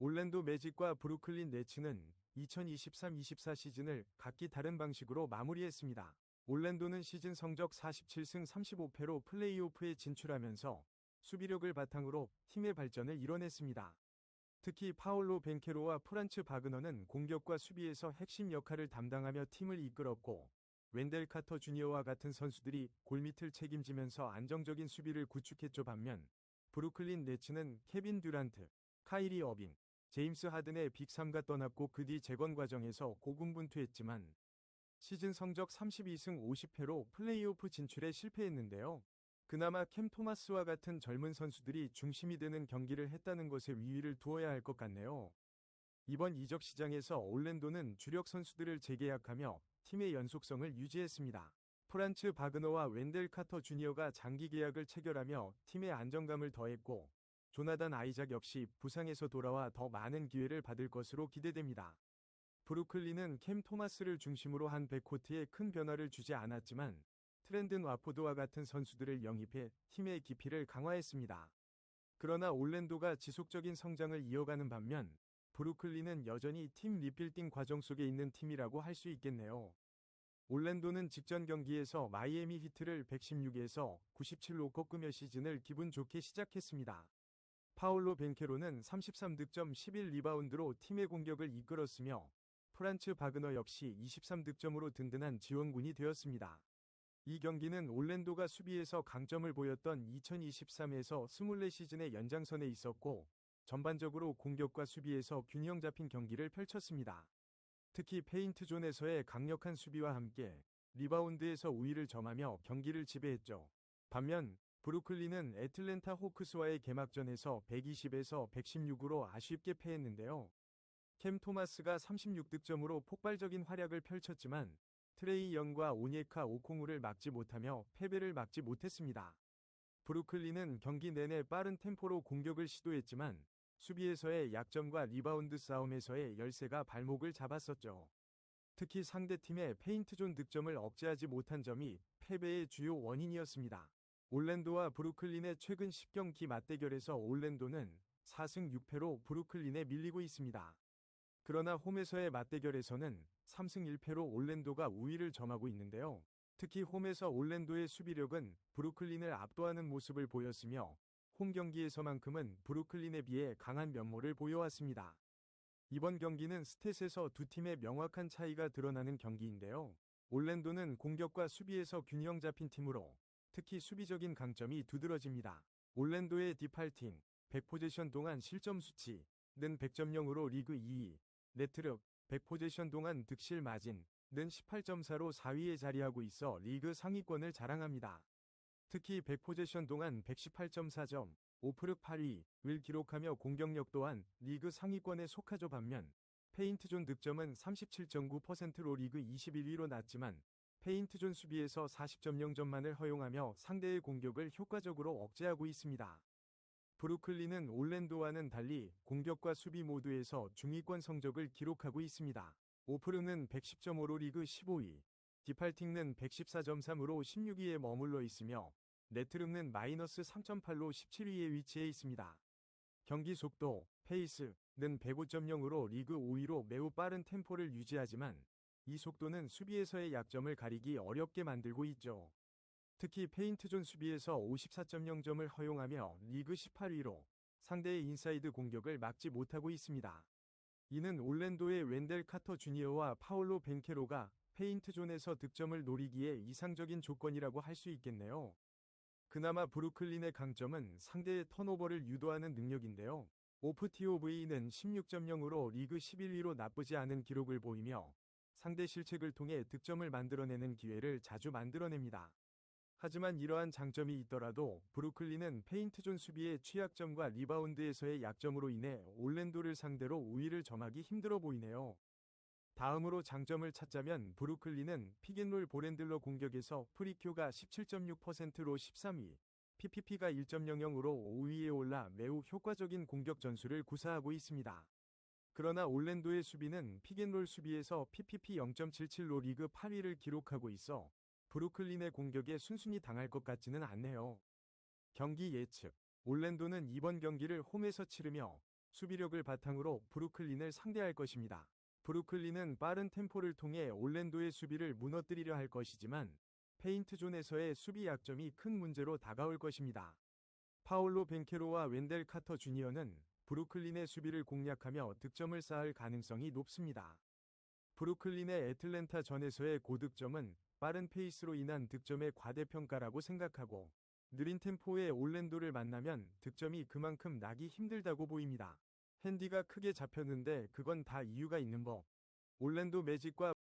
올랜도 매직과 브루클린 네츠는 2023-24 시즌을 각기 다른 방식으로 마무리했습니다. 올랜도는 시즌 성적 47승 35패로 플레이오프에 진출하면서 수비력을 바탕으로 팀의 발전을 이뤄냈습니다. 특히 파올로 벤케로와 프란츠 바그너는 공격과 수비에서 핵심 역할을 담당하며 팀을 이끌었고, 웬델 카터 주니어와 같은 선수들이 골밑을 책임지면서 안정적인 수비를 구축했죠. 반면 브루클린 네츠는 케빈 듀란트, 카이리 어빙, 제임스 하든의 빅3가 떠났고 그 뒤 재건 과정에서 고군분투했지만 시즌 성적 32승 50패로 플레이오프 진출에 실패했는데요. 그나마 캠 토마스와 같은 젊은 선수들이 중심이 되는 경기를 했다는 것에 위위를 두어야 할 것 같네요. 이번 이적 시장에서 올랜도는 주력 선수들을 재계약하며 팀의 연속성을 유지했습니다. 프란츠 바그너와 웬델 카터 주니어가 장기 계약을 체결하며 팀의 안정감을 더했고, 조나단 아이작 역시 부상에서 돌아와 더 많은 기회를 받을 것으로 기대됩니다. 브루클린은 캠 토마스를 중심으로 한 백코트에 큰 변화를 주지 않았지만 트렌든 와포드와 같은 선수들을 영입해 팀의 깊이를 강화했습니다. 그러나 올랜도가 지속적인 성장을 이어가는 반면 브루클린은 여전히 팀 리빌딩 과정 속에 있는 팀이라고 할 수 있겠네요. 올랜도는 직전 경기에서 마이애미 히트를 116에서 97로 꺾으며 시즌을 기분 좋게 시작했습니다. 파올로 벤케로는 33득점 11리바운드로 팀의 공격을 이끌었으며 프란츠 바그너 역시 23득점으로 든든한 지원군이 되었습니다. 이 경기는 올랜도가 수비에서 강점을 보였던 2023에서 24 시즌의 연장선에 있었고, 전반적으로 공격과 수비에서 균형 잡힌 경기를 펼쳤습니다. 특히 페인트존에서의 강력한 수비와 함께 리바운드에서 우위를 점하며 경기를 지배했죠. 반면 브루클린은 애틀랜타 호크스와의 개막전에서 120에서 116으로 아쉽게 패했는데요. 캠 토마스가 36득점으로 폭발적인 활약을 펼쳤지만 트레이 영과 오니에카 오콩우를 막지 못하며 패배를 막지 못했습니다. 브루클린은 경기 내내 빠른 템포로 공격을 시도했지만 수비에서의 약점과 리바운드 싸움에서의 열세가 발목을 잡았었죠. 특히 상대팀의 페인트존 득점을 억제하지 못한 점이 패배의 주요 원인이었습니다. 올랜도와 브루클린의 최근 10경기 맞대결에서 올랜도는 4승 6패로 브루클린에 밀리고 있습니다. 그러나 홈에서의 맞대결에서는 3승 1패로 올랜도가 우위를 점하고 있는데요. 특히 홈에서 올랜도의 수비력은 브루클린을 압도하는 모습을 보였으며 홈 경기에서만큼은 브루클린에 비해 강한 면모를 보여왔습니다. 이번 경기는 스탯에서 두 팀의 명확한 차이가 드러나는 경기인데요. 올랜도는 공격과 수비에서 균형 잡힌 팀으로 특히 수비적인 강점이 두드러집니다. 올랜도의 디팔팅, 100포제션 동안 실점 수치는 100.0으로 리그 2위, 네트력, 100포제션 동안 득실 마진는 18.4로 4위에 자리하고 있어 리그 상위권을 자랑합니다. 특히 100포제션 동안 118.4점, 오프력 8위를 기록하며 공격력 또한 리그 상위권에 속하죠. 반면 페인트존 득점은 37.9%로 리그 21위로 낮지만 페인트존 수비에서 40.0점만을 허용하며 상대의 공격을 효과적으로 억제하고 있습니다. 브루클린은 올랜도와는 달리 공격과 수비 모두에서 중위권 성적을 기록하고 있습니다. 오프르는 110.5로 리그 15위, 디팔팅는 114.3으로 16위에 머물러 있으며 네트름는 마이너스 3.8로 17위에 위치해 있습니다. 경기 속도, 페이스는 105.0으로 리그 5위로 매우 빠른 템포를 유지하지만 이 속도는 수비에서의 약점을 가리기 어렵게 만들고 있죠. 특히 페인트존 수비에서 54.0점을 허용하며 리그 18위로 상대의 인사이드 공격을 막지 못하고 있습니다. 이는 올랜도의 웬델 카터 주니어와 파올로 벤케로가 페인트존에서 득점을 노리기에 이상적인 조건이라고 할 수 있겠네요. 그나마 브루클린의 강점은 상대의 턴오버를 유도하는 능력인데요. 오프TOV는 16.0으로 리그 11위로 나쁘지 않은 기록을 보이며 상대 실책을 통해 득점을 만들어내는 기회를 자주 만들어냅니다. 하지만 이러한 장점이 있더라도 브루클린은 페인트존 수비의 취약점과 리바운드에서의 약점으로 인해 올랜도를 상대로 우위를 점하기 힘들어 보이네요. 다음으로 장점을 찾자면 브루클린은 픽앤롤 볼핸들러 공격에서 프리큐가 17.6%로 13위, PPP가 1.00으로 5위에 올라 매우 효과적인 공격 전술을 구사하고 있습니다. 그러나 올랜도의 수비는 픽앤롤 수비에서 PPP 0.77로 리그 8위를 기록하고 있어 브루클린의 공격에 순순히 당할 것 같지는 않네요. 경기 예측. 올랜도는 이번 경기를 홈에서 치르며 수비력을 바탕으로 브루클린을 상대할 것입니다. 브루클린은 빠른 템포를 통해 올랜도의 수비를 무너뜨리려 할 것이지만 페인트존에서의 수비 약점이 큰 문제로 다가올 것입니다. 파올로 벤케로와 웬델 카터 주니어는 브루클린의 수비를 공략하며 득점을 쌓을 가능성이 높습니다. 브루클린의 애틀랜타 전에서의 고득점은 빠른 페이스로 인한 득점의 과대평가라고 생각하고 느린 템포의 올랜도를 만나면 득점이 그만큼 나기 힘들다고 보입니다. 핸디가 크게 잡혔는데 그건 다 이유가 있는 법. 올랜도 매직과